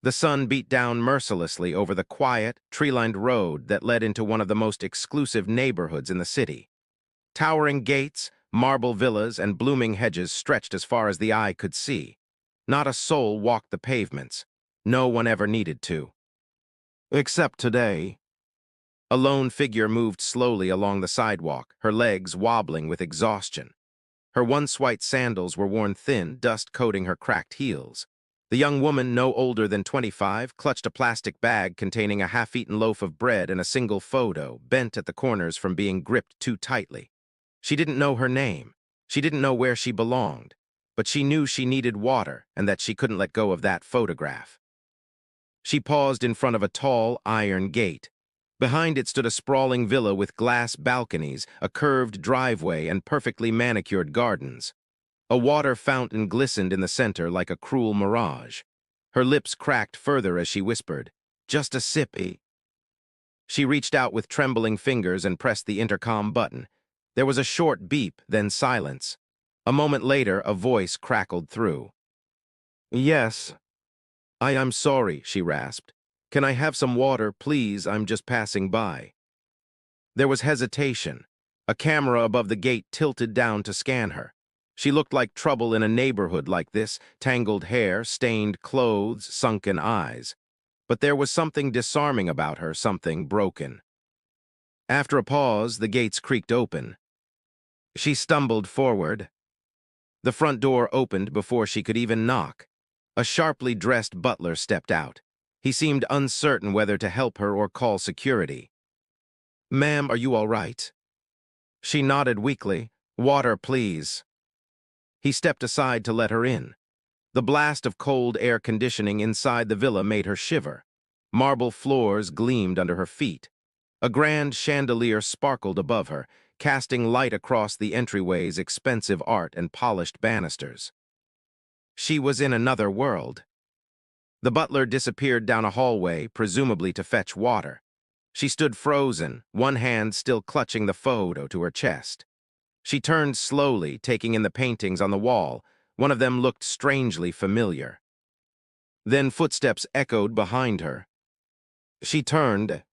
The sun beat down mercilessly over the quiet, tree-lined road that led into one of the most exclusive neighborhoods in the city. Towering gates, marble villas, and blooming hedges stretched as far as the eye could see. Not a soul walked the pavements. No one ever needed to. Except today. A lone figure moved slowly along the sidewalk, her legs wobbling with exhaustion. Her once white sandals were worn thin, dust coating her cracked heels. The young woman, no older than 25, clutched a plastic bag containing a half-eaten loaf of bread and a single photo, bent at the corners from being gripped too tightly. She didn't know her name. She didn't know where she belonged. But she knew she needed water and that she couldn't let go of that photograph. She paused in front of a tall, iron gate. Behind it stood a sprawling villa with glass balconies, a curved driveway, and perfectly manicured gardens. A water fountain glistened in the center like a cruel mirage. Her lips cracked further as she whispered, "Just a sippy." She reached out with trembling fingers and pressed the intercom button. There was a short beep, then silence. A moment later, a voice crackled through. "Yes. I'm sorry," she rasped. "Can I have some water, please? I'm just passing by." There was hesitation. A camera above the gate tilted down to scan her. She looked like trouble in a neighborhood like this, tangled hair, stained clothes, sunken eyes. But there was something disarming about her, something broken. After a pause, the gates creaked open. She stumbled forward. The front door opened before she could even knock. A sharply dressed butler stepped out. He seemed uncertain whether to help her or call security. "Ma'am, are you all right?" She nodded weakly. "Water, please." He stepped aside to let her in. The blast of cold air conditioning inside the villa made her shiver. Marble floors gleamed under her feet. A grand chandelier sparkled above her, casting light across the entryway's expensive art and polished banisters. She was in another world. The butler disappeared down a hallway, presumably to fetch water. She stood frozen, one hand still clutching the photo to her chest. She turned slowly, taking in the paintings on the wall. One of them looked strangely familiar. Then footsteps echoed behind her. She turned,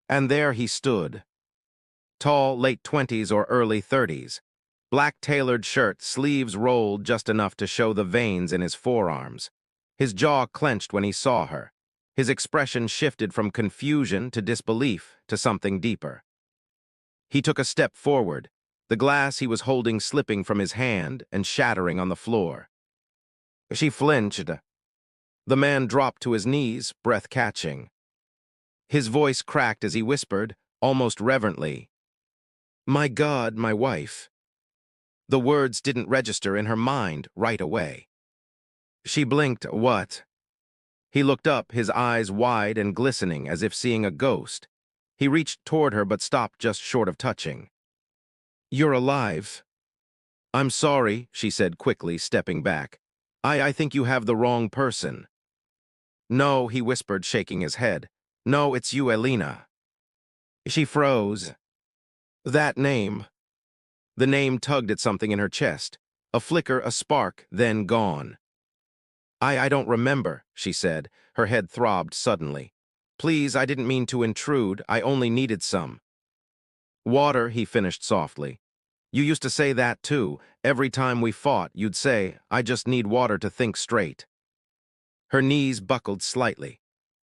and there he stood. Tall, late 20s or early 30s. Black tailored shirt, sleeves rolled just enough to show the veins in his forearms. His jaw clenched when he saw her. His expression shifted from confusion to disbelief to something deeper. He took a step forward, the glass he was holding slipping from his hand and shattering on the floor. She flinched. The man dropped to his knees, breath catching. His voice cracked as he whispered, almost reverently, "My God, my wife." The words didn't register in her mind right away. She blinked. "What?" He looked up, his eyes wide and glistening as if seeing a ghost. He reached toward her but stopped just short of touching. "You're alive." "I'm sorry," she said quickly, stepping back. I think you have the wrong person." "No," he whispered, shaking his head. "No, it's you, Elena." She froze. That name. The name tugged at something in her chest. A flicker, a spark, then gone. I don't remember," she said. Her head throbbed suddenly. "Please, I didn't mean to intrude. I only needed some." "Water," he finished softly. "You used to say that too. Every time we fought, you'd say, 'I just need water to think straight.'" Her knees buckled slightly.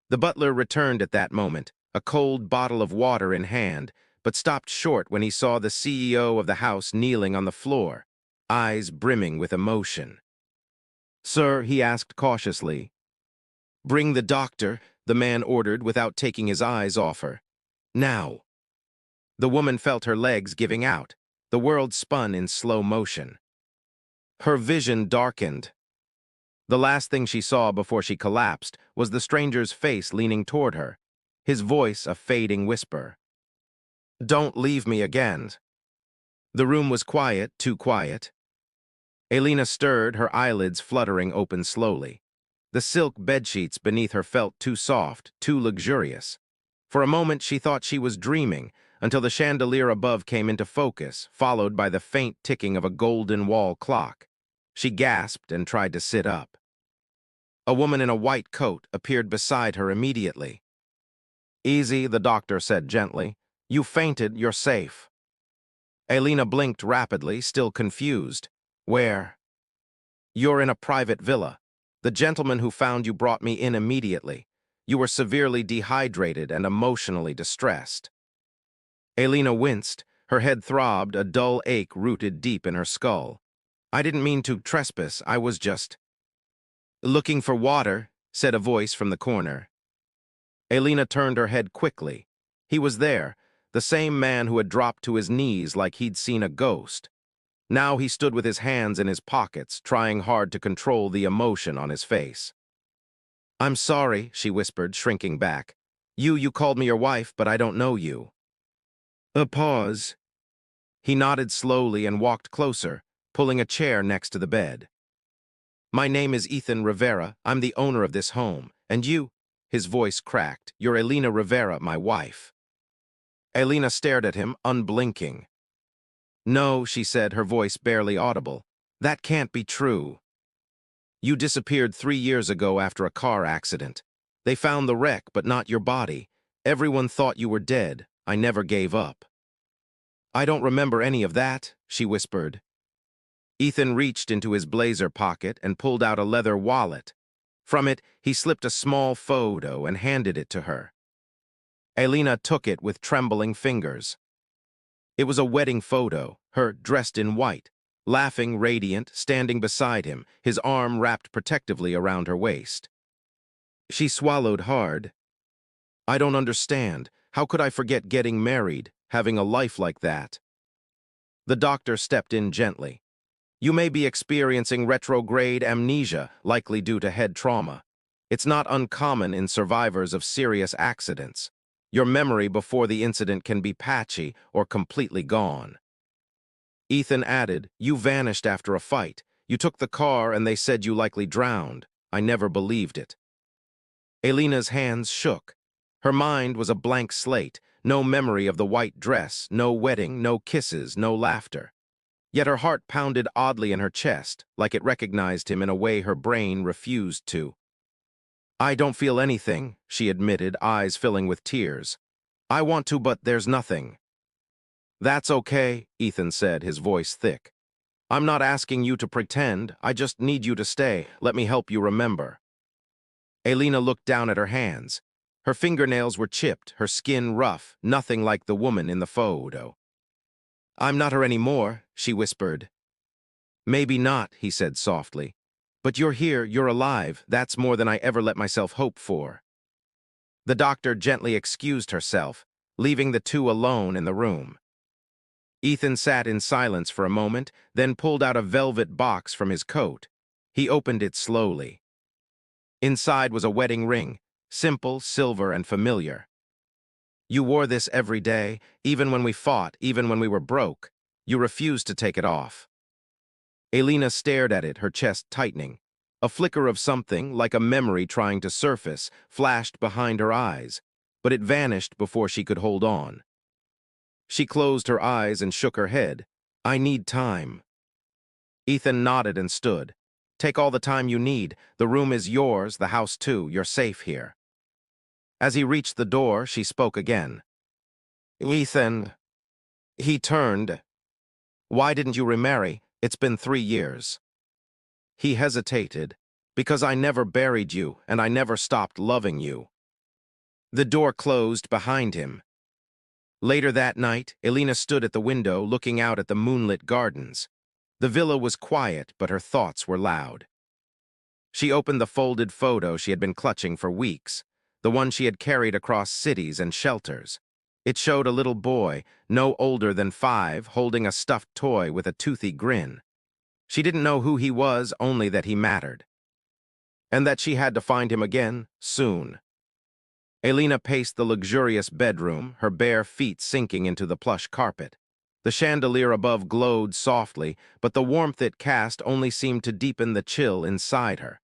The butler returned at that moment, a cold bottle of water in hand, but stopped short when he saw the CEO of the house kneeling on the floor, eyes brimming with emotion. "Sir," he asked cautiously. "Bring the doctor," the man ordered without taking his eyes off her. "Now." The woman felt her legs giving out. The world spun in slow motion. Her vision darkened. The last thing she saw before she collapsed was the stranger's face leaning toward her, his voice a fading whisper. "Don't leave me again." The room was quiet, too quiet. Elena stirred, her eyelids fluttering open slowly. The silk bedsheets beneath her felt too soft, too luxurious. For a moment she thought she was dreaming, until the chandelier above came into focus, followed by the faint ticking of a golden wall clock. She gasped and tried to sit up. A woman in a white coat appeared beside her immediately. "Easy," the doctor said gently. "You fainted, you're safe." Elena blinked rapidly, still confused. "Where?" "You're in a private villa. The gentleman who found you brought me in immediately. You were severely dehydrated and emotionally distressed." Elena winced. Her head throbbed, a dull ache rooted deep in her skull. "I didn't mean to trespass, I was just—" "Looking for water," said a voice from the corner. Elena turned her head quickly. He was there, the same man who had dropped to his knees like he'd seen a ghost. Now he stood with his hands in his pockets, trying hard to control the emotion on his face. "I'm sorry," she whispered, shrinking back. You called me your wife, but I don't know you." A pause. He nodded slowly and walked closer, pulling a chair next to the bed. "My name is Ethan Rivera. I'm the owner of this home. And you—" His voice cracked. "You're Elena Rivera, my wife." Elena stared at him, unblinking. "No," she said, her voice barely audible. "That can't be true. You disappeared 3 years ago after a car accident. They found the wreck, but not your body. Everyone thought you were dead. I never gave up." "I don't remember any of that," she whispered. Ethan reached into his blazer pocket and pulled out a leather wallet. From it, he slipped a small photo and handed it to her. Elena took it with trembling fingers. It was a wedding photo, her dressed in white, laughing, radiant, standing beside him, his arm wrapped protectively around her waist. She swallowed hard. "I don't understand. How could I forget getting married, having a life like that?" The doctor stepped in gently. "You may be experiencing retrograde amnesia, likely due to head trauma. It's not uncommon in survivors of serious accidents. Your memory before the incident can be patchy or completely gone." Ethan added, "You vanished after a fight. You took the car and they said you likely drowned. I never believed it." Elena's hands shook. Her mind was a blank slate, no memory of the white dress, no wedding, no kisses, no laughter. Yet her heart pounded oddly in her chest, like it recognized him in a way her brain refused to. "I don't feel anything," she admitted, eyes filling with tears. "I want to, but there's nothing." "That's okay," Ethan said, his voice thick. "I'm not asking you to pretend. I just need you to stay. Let me help you remember." Elena looked down at her hands. Her fingernails were chipped, her skin rough, nothing like the woman in the photo. "I'm not her anymore," she whispered. "Maybe not," he said softly. "But you're here, you're alive. That's more than I ever let myself hope for." The doctor gently excused herself, leaving the two alone in the room. Ethan sat in silence for a moment, then pulled out a velvet box from his coat. He opened it slowly. Inside was a wedding ring, simple, silver, and familiar. "You wore this every day, even when we fought, even when we were broke. You refused to take it off." Elena stared at it, her chest tightening. A flicker of something, like a memory trying to surface, flashed behind her eyes, but it vanished before she could hold on. She closed her eyes and shook her head. "I need time." Ethan nodded and stood. "Take all the time you need. The room is yours, the house too. You're safe here." As he reached the door, she spoke again. "Ethan." He turned. "Why didn't you remarry? It's been 3 years." He hesitated. "Because I never buried you, and I never stopped loving you." The door closed behind him. Later that night, Elena stood at the window looking out at the moonlit gardens. The villa was quiet, but her thoughts were loud. She opened the folded photo she had been clutching for weeks, the one she had carried across cities and shelters. It showed a little boy, no older than 5, holding a stuffed toy with a toothy grin. She didn't know who he was, only that he mattered. And that she had to find him again, soon. Elena paced the luxurious bedroom, her bare feet sinking into the plush carpet. The chandelier above glowed softly, but the warmth it cast only seemed to deepen the chill inside her.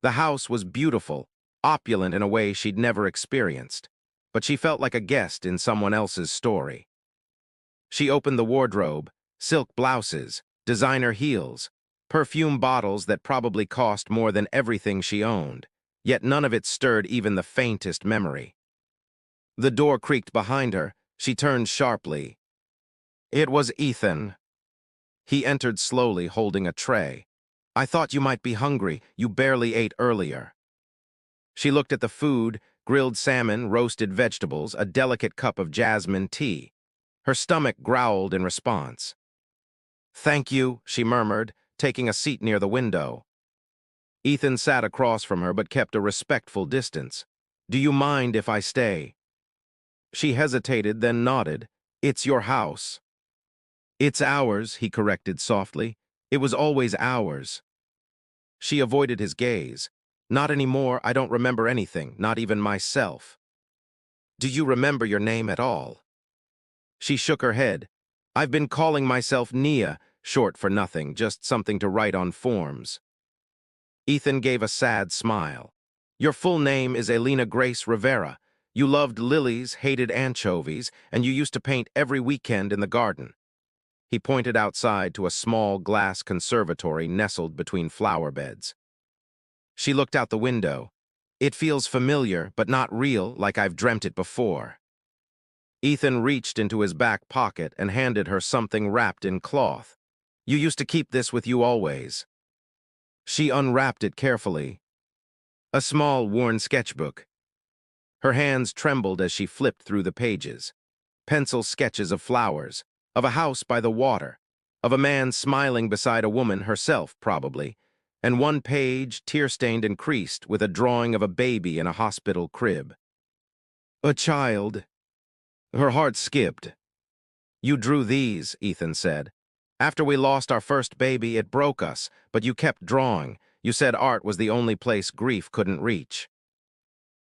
The house was beautiful, opulent in a way she'd never experienced, but she felt like a guest in someone else's story. She opened the wardrobe, silk blouses, designer heels, Perfume bottles that probably cost more than everything she owned, yet none of it stirred even the faintest memory. The door creaked behind her. She turned sharply. It was Ethan. He entered slowly, holding a tray. "I thought you might be hungry. You barely ate earlier." She looked at the food: grilled salmon, roasted vegetables, a delicate cup of jasmine tea. Her stomach growled in response. "Thank you," she murmured, taking a seat near the window. Ethan sat across from her but kept a respectful distance. "Do you mind if I stay?" She hesitated, then nodded. "It's your house." "It's ours," he corrected softly. "It was always ours." She avoided his gaze. "Not anymore. I don't remember anything, not even myself." "Do you remember your name at all?" She shook her head. "I've been calling myself Nia, short for nothing, just something to write on forms." Ethan gave a sad smile. "Your full name is Elena Grace Rivera. You loved lilies, hated anchovies, and you used to paint every weekend in the garden." He pointed outside to a small glass conservatory nestled between flower beds. She looked out the window. "It feels familiar, but not real, like I've dreamt it before." Ethan reached into his back pocket and handed her something wrapped in cloth. "You used to keep this with you always." She unwrapped it carefully. A small, worn sketchbook. Her hands trembled as she flipped through the pages. Pencil sketches of flowers, of a house by the water, of a man smiling beside a woman, herself probably, and one page, tear-stained and creased, with a drawing of a baby in a hospital crib. "A child." Her heart skipped. "You drew these," Ethan said. "After we lost our first baby, it broke us, but you kept drawing. You said art was the only place grief couldn't reach."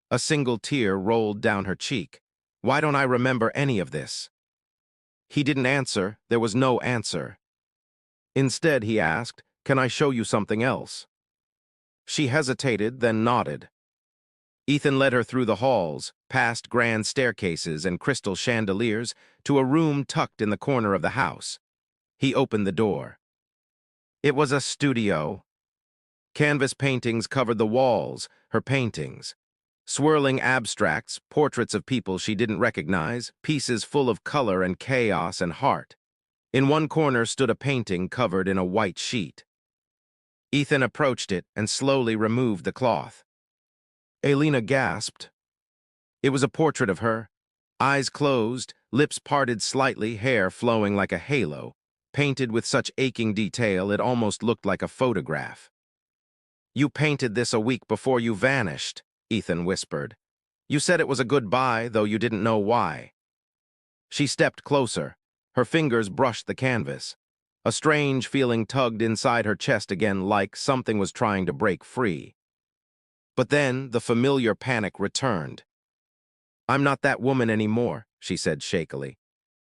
A single tear rolled down her cheek. "Why don't I remember any of this?" He didn't answer. There was no answer. Instead, he asked, "Can I show you something else?" She hesitated, then nodded. Ethan led her through the halls, past grand staircases and crystal chandeliers, to a room tucked in the corner of the house. He opened the door. It was a studio. Canvas paintings covered the walls, her paintings. Swirling abstracts, portraits of people she didn't recognize, pieces full of color and chaos and heart. In one corner stood a painting covered in a white sheet. Ethan approached it and slowly removed the cloth. Elena gasped. It was a portrait of her. Eyes closed, lips parted slightly, hair flowing like a halo, painted with such aching detail it almost looked like a photograph. "You painted this a week before you vanished," Ethan whispered. "You said it was a goodbye, though you didn't know why." She stepped closer. Her fingers brushed the canvas. A strange feeling tugged inside her chest again, like something was trying to break free. But then the familiar panic returned. "I'm not that woman anymore," she said shakily.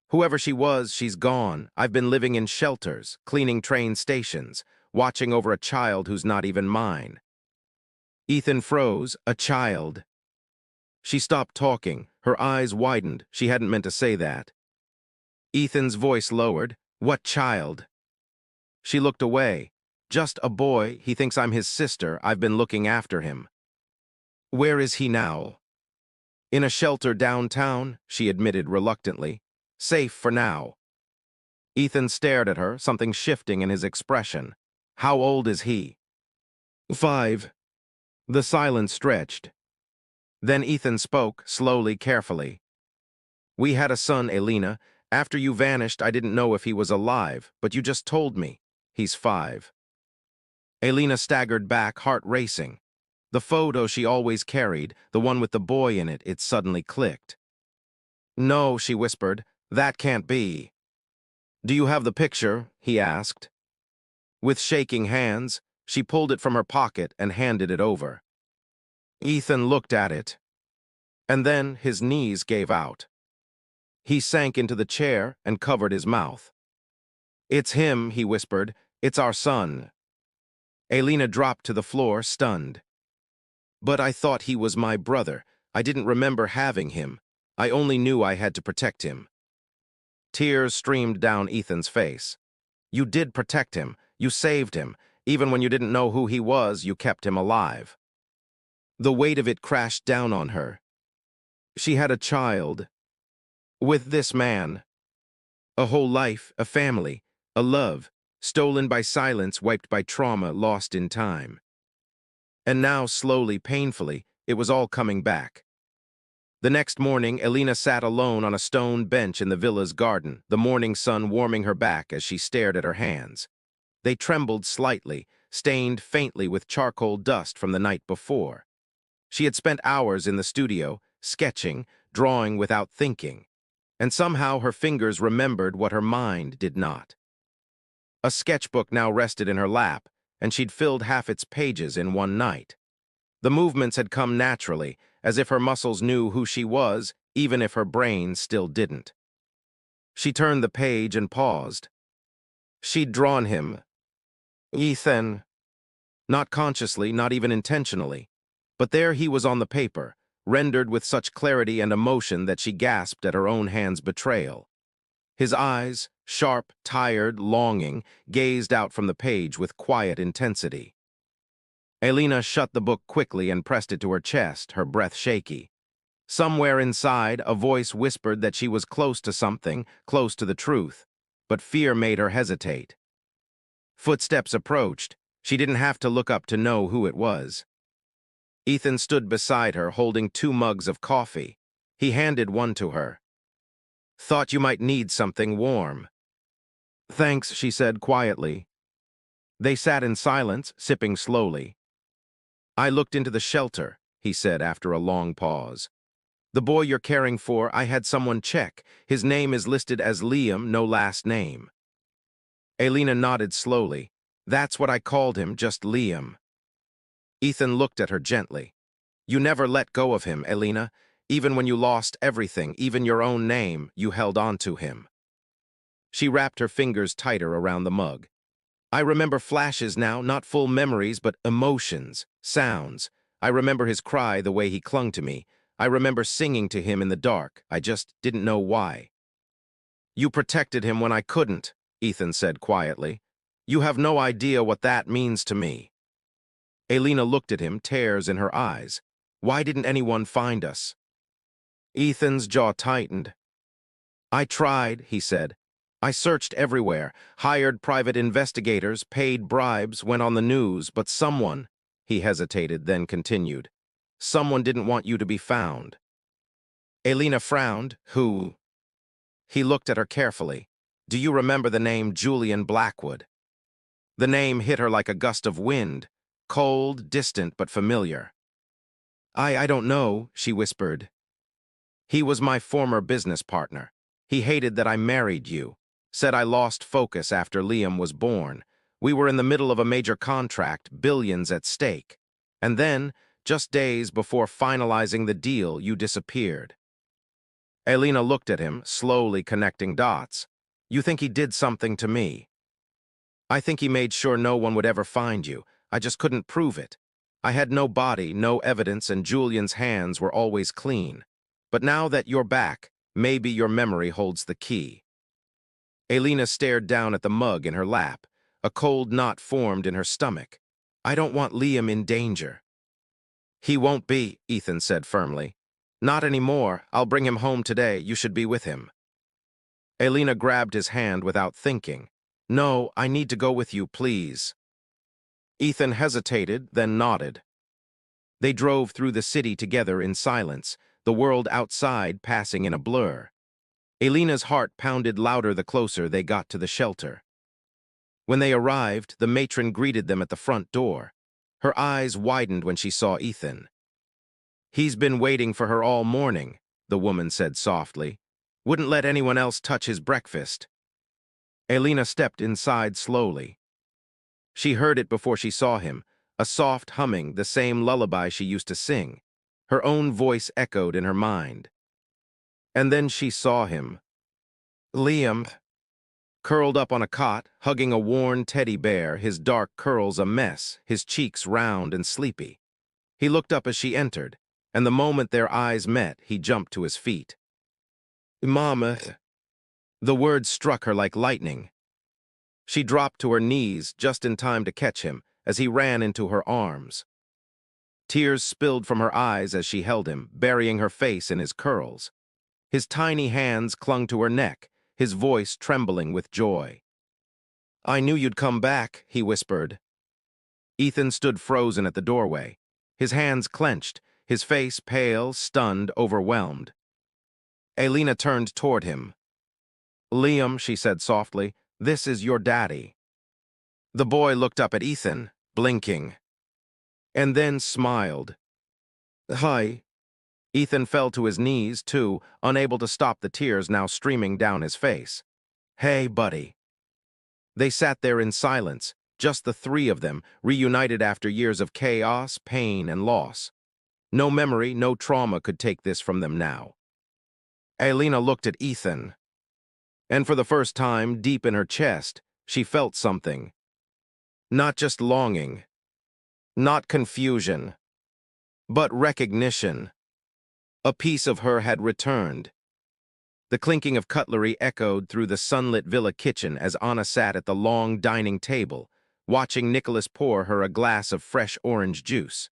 "Whoever she was, she's gone. I've been living in shelters, cleaning train stations, watching over a child who's not even mine." Ethan froze. "A child." She stopped talking. Her eyes widened. She hadn't meant to say that. Ethan's voice lowered. "What child?" She looked away. "Just a boy. He thinks I'm his sister. I've been looking after him." "Where is he now?" "In a shelter downtown," she admitted reluctantly. "Safe for now." Ethan stared at her, something shifting in his expression. "How old is he?" "5." The silence stretched. Then Ethan spoke, slowly, carefully. "We had a son, Elena. After you vanished, I didn't know if he was alive, but you just told me. He's 5. Elena staggered back, heart racing. The photo she always carried, the one with the boy in it, it suddenly clicked. "No," she whispered, "that can't be." "Do you have the picture?" he asked. With shaking hands, she pulled it from her pocket and handed it over. Ethan looked at it, and then his knees gave out. He sank into the chair and covered his mouth. "It's him," he whispered. "It's our son." Elena dropped to the floor, stunned. "But I thought he was my brother. I didn't remember having him. I only knew I had to protect him." Tears streamed down Ethan's face. "You did protect him. You saved him. Even when you didn't know who he was, you kept him alive. The weight of it crashed down on her. She had a child. With this man. A whole life, a family, a love, stolen by silence, wiped by trauma, lost in time. And now, slowly, painfully, it was all coming back. The next morning, Elena sat alone on a stone bench in the villa's garden, the morning sun warming her back as she stared at her hands. They trembled slightly, stained faintly with charcoal dust from the night before. She had spent hours in the studio, sketching, drawing without thinking, and somehow her fingers remembered what her mind did not. A sketchbook now rested in her lap, and she'd filled half its pages in one night. The movements had come naturally, as if her muscles knew who she was, even if her brain still didn't. She turned the page and paused. She'd drawn him. Ethan. Not consciously, not even intentionally. But there he was on the paper, rendered with such clarity and emotion that she gasped at her own hand's betrayal. His eyes, sharp, tired, longing, gazed out from the page with quiet intensity. Elena shut the book quickly and pressed it to her chest, her breath shaky. Somewhere inside, a voice whispered that she was close to something, close to the truth, but fear made her hesitate. Footsteps approached. She didn't have to look up to know who it was. Ethan stood beside her, holding 2 mugs of coffee. He handed one to her. Thought you might need something warm. Thanks, she said quietly. They sat in silence, sipping slowly. I looked into the shelter, he said after a long pause. The boy you're caring for, I had someone check. His name is listed as Liam, no last name. Elena nodded slowly. That's what I called him, just Liam. Ethan looked at her gently. You never let go of him, Elena. Even when you lost everything, even your own name, you held on to him. She wrapped her fingers tighter around the mug. I remember flashes now, not full memories, but emotions, sounds. I remember his cry, the way he clung to me. I remember singing to him in the dark. I just didn't know why. You protected him when I couldn't, Ethan said quietly. You have no idea what that means to me. Elena looked at him, tears in her eyes. Why didn't anyone find us? Ethan's jaw tightened. I tried, he said. I searched everywhere, hired private investigators, paid bribes, went on the news, but someone, he hesitated, then continued. Someone didn't want you to be found. Elena frowned. Who? He looked at her carefully. Do you remember the name Julian Blackwood? The name hit her like a gust of wind, cold, distant, but familiar. I don't know, she whispered. He was my former business partner. He hated that I married you. Said I lost focus after Liam was born. We were in the middle of a major contract, billions at stake. And then, just days before finalizing the deal, you disappeared. Elena looked at him, slowly connecting dots. You think he did something to me? I think he made sure no one would ever find you. I just couldn't prove it. I had no body, no evidence, and Julian's hands were always clean. But now that you're back, maybe your memory holds the key. Elena stared down at the mug in her lap. A cold knot formed in her stomach. I don't want Liam in danger. He won't be, Ethan said firmly. Not anymore. I'll bring him home today. You should be with him. Elena grabbed his hand without thinking. No, I need to go with you, please. Ethan hesitated, then nodded. They drove through the city together in silence, the world outside passing in a blur. Elena's heart pounded louder the closer they got to the shelter. When they arrived, the matron greeted them at the front door. Her eyes widened when she saw Ethan. He's been waiting for her all morning, the woman said softly. Wouldn't let anyone else touch his breakfast. Elena stepped inside slowly. She heard it before she saw him, a soft humming, the same lullaby she used to sing. Her own voice echoed in her mind. And then she saw him. Liam, curled up on a cot, hugging a worn teddy bear, his dark curls a mess, his cheeks round and sleepy. He looked up as she entered, and the moment their eyes met, he jumped to his feet. Mama. The words struck her like lightning. She dropped to her knees just in time to catch him as he ran into her arms. Tears spilled from her eyes as she held him, burying her face in his curls. His tiny hands clung to her neck, his voice trembling with joy. "I knew you'd come back," he whispered. Ethan stood frozen at the doorway, his hands clenched, his face pale, stunned, overwhelmed. Elena turned toward him. "Liam," she said softly, "this is your daddy." The boy looked up at Ethan, blinking, and then smiled. "Hi." Ethan fell to his knees, too, unable to stop the tears now streaming down his face. "Hey, buddy." They sat there in silence, just the three of them, reunited after years of chaos, pain, and loss. No memory, no trauma could take this from them now. Elena looked at Ethan, and for the first time, deep in her chest, she felt something. Not just longing, not confusion, but recognition. A piece of her had returned. The clinking of cutlery echoed through the sunlit villa kitchen as Anna sat at the long dining table, watching Nicholas pour her a glass of fresh orange juice.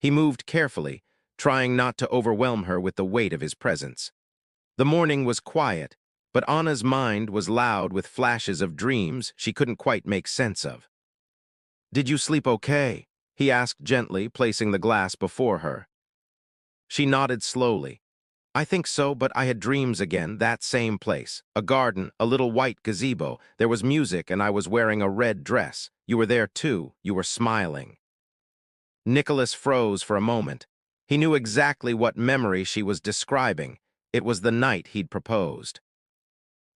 He moved carefully, trying not to overwhelm her with the weight of his presence. The morning was quiet, but Anna's mind was loud with flashes of dreams she couldn't quite make sense of. "Did you sleep okay?" he asked gently, placing the glass before her. She nodded slowly. "I think so, but I had dreams again, that same place. A garden, a little white gazebo. There was music and I was wearing a red dress. You were there too. You were smiling." Nicholas froze for a moment. He knew exactly what memory she was describing. It was the night he'd proposed.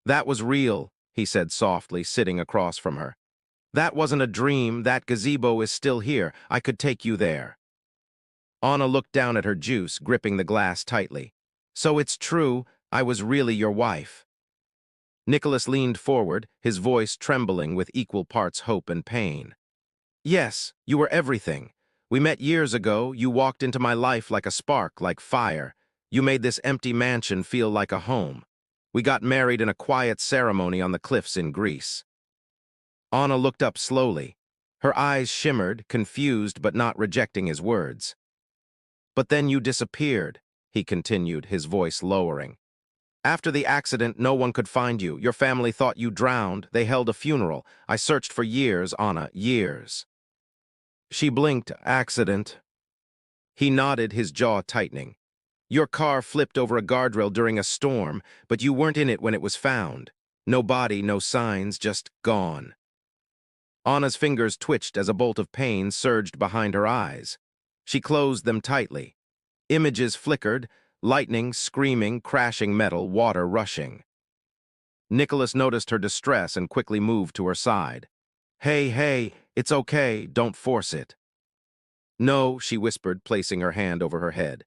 "That was real," he said softly, sitting across from her. "That wasn't a dream. That gazebo is still here. I could take you there." Anna looked down at her juice, gripping the glass tightly. "So it's true, I was really your wife." Nicholas leaned forward, his voice trembling with equal parts hope and pain. "Yes, you were everything. We met years ago, you walked into my life like a spark, like fire. You made this empty mansion feel like a home. We got married in a quiet ceremony on the cliffs in Greece." Anna looked up slowly. Her eyes shimmered, confused but not rejecting his words. "But then you disappeared," he continued, his voice lowering. "After the accident, no one could find you. Your family thought you drowned. They held a funeral. I searched for years, Anna, years." She blinked. "Accident?" He nodded, his jaw tightening. "Your car flipped over a guardrail during a storm, but you weren't in it when it was found. No body, no signs, just gone." Anna's fingers twitched as a bolt of pain surged behind her eyes. She closed them tightly. Images flickered, lightning, screaming, crashing metal, water rushing. Nicholas noticed her distress and quickly moved to her side. Hey, it's okay, don't force it." "No," she whispered, placing her hand over her head.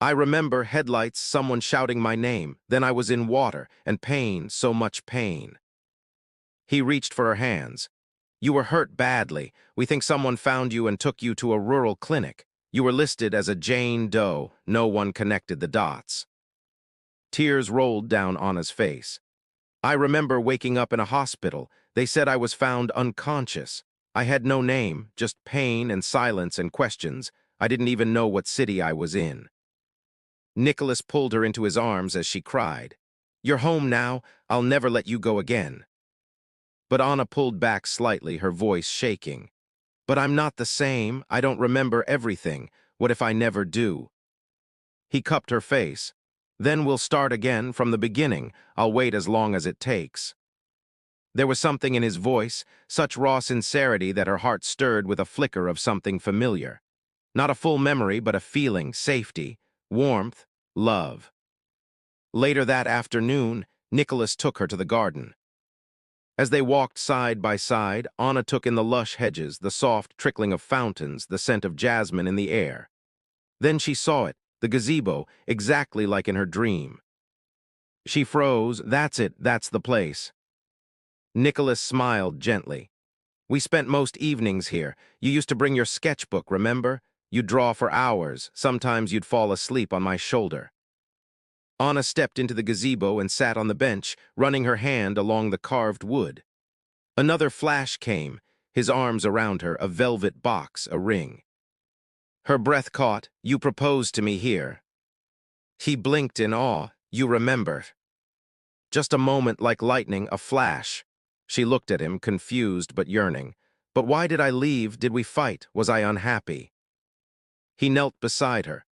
"I remember headlights, someone shouting my name, then I was in water, and pain, so much pain." He reached for her hands. "You were hurt badly. We think someone found you and took you to a rural clinic. You were listed as a Jane Doe. No one connected the dots." Tears rolled down Anna's face. "I remember waking up in a hospital. They said I was found unconscious. I had no name, just pain and silence and questions. I didn't even know what city I was in." Nicholas pulled her into his arms as she cried. "You're home now. I'll never let you go again." But Anna pulled back slightly, her voice shaking. "But I'm not the same. I don't remember everything. What if I never do?" He cupped her face. "Then we'll start again from the beginning. I'll wait as long as it takes." There was something in his voice, such raw sincerity that her heart stirred with a flicker of something familiar. Not a full memory, but a feeling, safety, warmth, love. Later that afternoon, Nicholas took her to the garden. As they walked side by side, Anna took in the lush hedges, the soft trickling of fountains, the scent of jasmine in the air. Then she saw it, the gazebo, exactly like in her dream. She froze. "That's it, that's the place." Nicholas smiled gently. "We spent most evenings here. You used to bring your sketchbook, remember? You'd draw for hours. Sometimes you'd fall asleep on my shoulder." Anna stepped into the gazebo and sat on the bench, running her hand along the carved wood. Another flash came, his arms around her, a velvet box, a ring. Her breath caught. "You proposed to me here." He blinked in awe. "You remember." Just a moment, like lightning, a flash. She looked at him, confused but yearning. "But why did I leave? Did we fight? Was I unhappy?" He knelt beside her.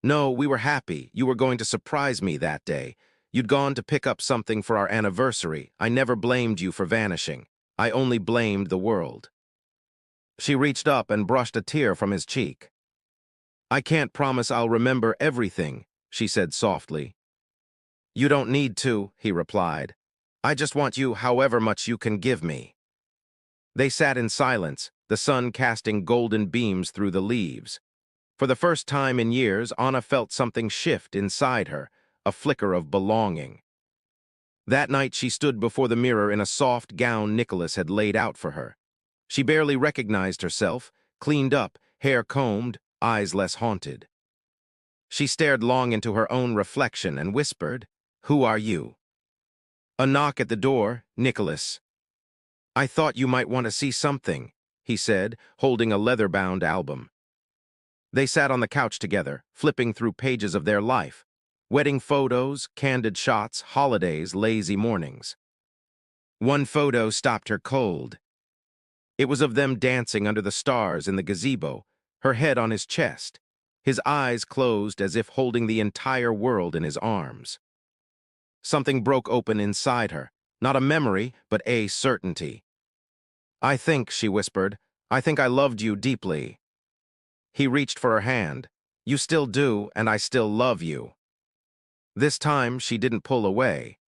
"No, we were happy. You were going to surprise me that day. You'd gone to pick up something for our anniversary. I never blamed you for vanishing. I only blamed the world." She reached up and brushed a tear from his cheek. "I can't promise I'll remember everything," she said softly. "You don't need to," he replied. "I just want you however much you can give me." They sat in silence, the sun casting golden beams through the leaves. For the first time in years, Anna felt something shift inside her, a flicker of belonging. That night she stood before the mirror in a soft gown Nicholas had laid out for her. She barely recognized herself, cleaned up, hair combed, eyes less haunted. She stared long into her own reflection and whispered, "Who are you?" A knock at the door. "Nicholas." "I thought you might want to see something," he said, holding a leather-bound album. They sat on the couch together, flipping through pages of their life. Wedding photos, candid shots, holidays, lazy mornings. One photo stopped her cold. It was of them dancing under the stars in the gazebo, her head on his chest, his eyes closed as if holding the entire world in his arms. Something broke open inside her, not a memory, but a certainty. "I think," she whispered, "I think I loved you deeply." He reached for her hand. "You still do, and I still love you." This time, she didn't pull away.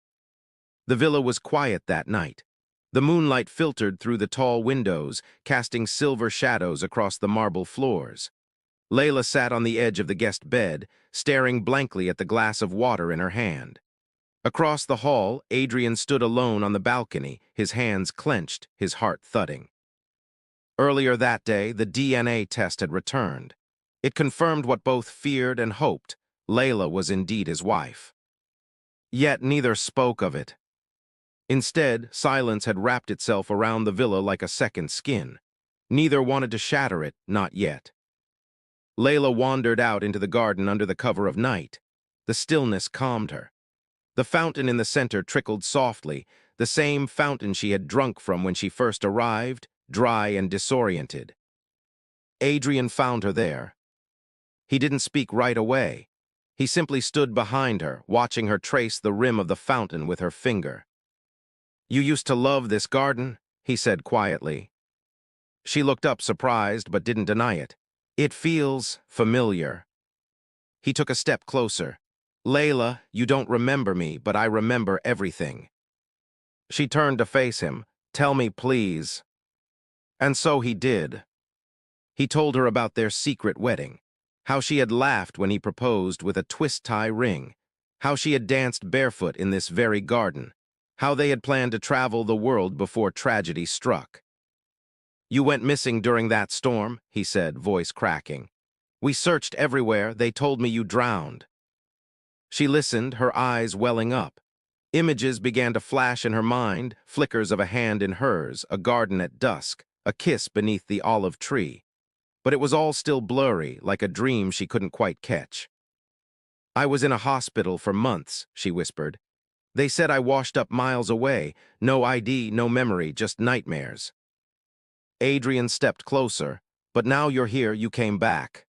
The villa was quiet that night. The moonlight filtered through the tall windows, casting silver shadows across the marble floors. Layla sat on the edge of the guest bed, staring blankly at the glass of water in her hand. Across the hall, Adrian stood alone on the balcony, his hands clenched, his heart thudding. Earlier that day, the DNA test had returned. It confirmed what both feared and hoped. Layla was indeed his wife. Yet neither spoke of it. Instead, silence had wrapped itself around the villa like a second skin. Neither wanted to shatter it, not yet. Layla wandered out into the garden under the cover of night. The stillness calmed her. The fountain in the center trickled softly, the same fountain she had drunk from when she first arrived, dry and disoriented. Adrian found her there. He didn't speak right away. He simply stood behind her, watching her trace the rim of the fountain with her finger. "You used to love this garden," he said quietly. She looked up surprised but didn't deny it. "It feels familiar." He took a step closer. "Layla, you don't remember me, but I remember everything." She turned to face him. "Tell me, please." And so he did. He told her about their secret wedding, how she had laughed when he proposed with a twist-tie ring, how she had danced barefoot in this very garden, how they had planned to travel the world before tragedy struck. "You went missing during that storm," he said, voice cracking. "We searched everywhere. They told me you drowned." She listened, her eyes welling up. Images began to flash in her mind, flickers of a hand in hers, a garden at dusk, a kiss beneath the olive tree. But it was all still blurry, like a dream she couldn't quite catch. "I was in a hospital for months," she whispered. "They said I washed up miles away, no ID, no memory, just nightmares." Adrian stepped closer. "But now you're here, you came back."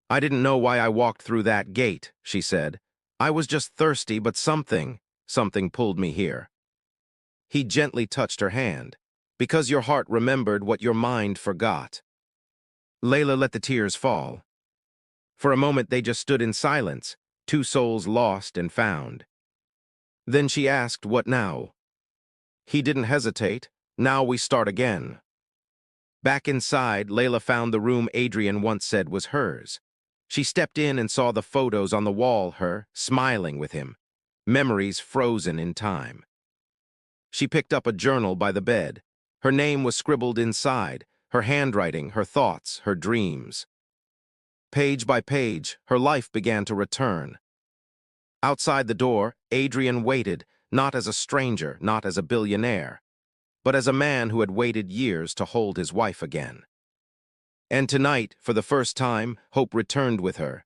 "I didn't know why I walked through that gate," she said. "I was just thirsty, but something pulled me here." He gently touched her hand. "Because your heart remembered what your mind forgot." Layla let the tears fall. For a moment they just stood in silence, two souls lost and found. Then she asked, "What now?" He didn't hesitate. "Now we start again." Back inside, Layla found the room Adrian once said was hers. She stepped in and saw the photos on the wall, her smiling with him, memories frozen in time. She picked up a journal by the bed. Her name was scribbled inside, her handwriting, her thoughts, her dreams. Page by page, her life began to return. Outside the door, Adrian waited, not as a stranger, not as a billionaire. but as a man who had waited years to hold his wife again. And tonight, for the first time, hope returned with her,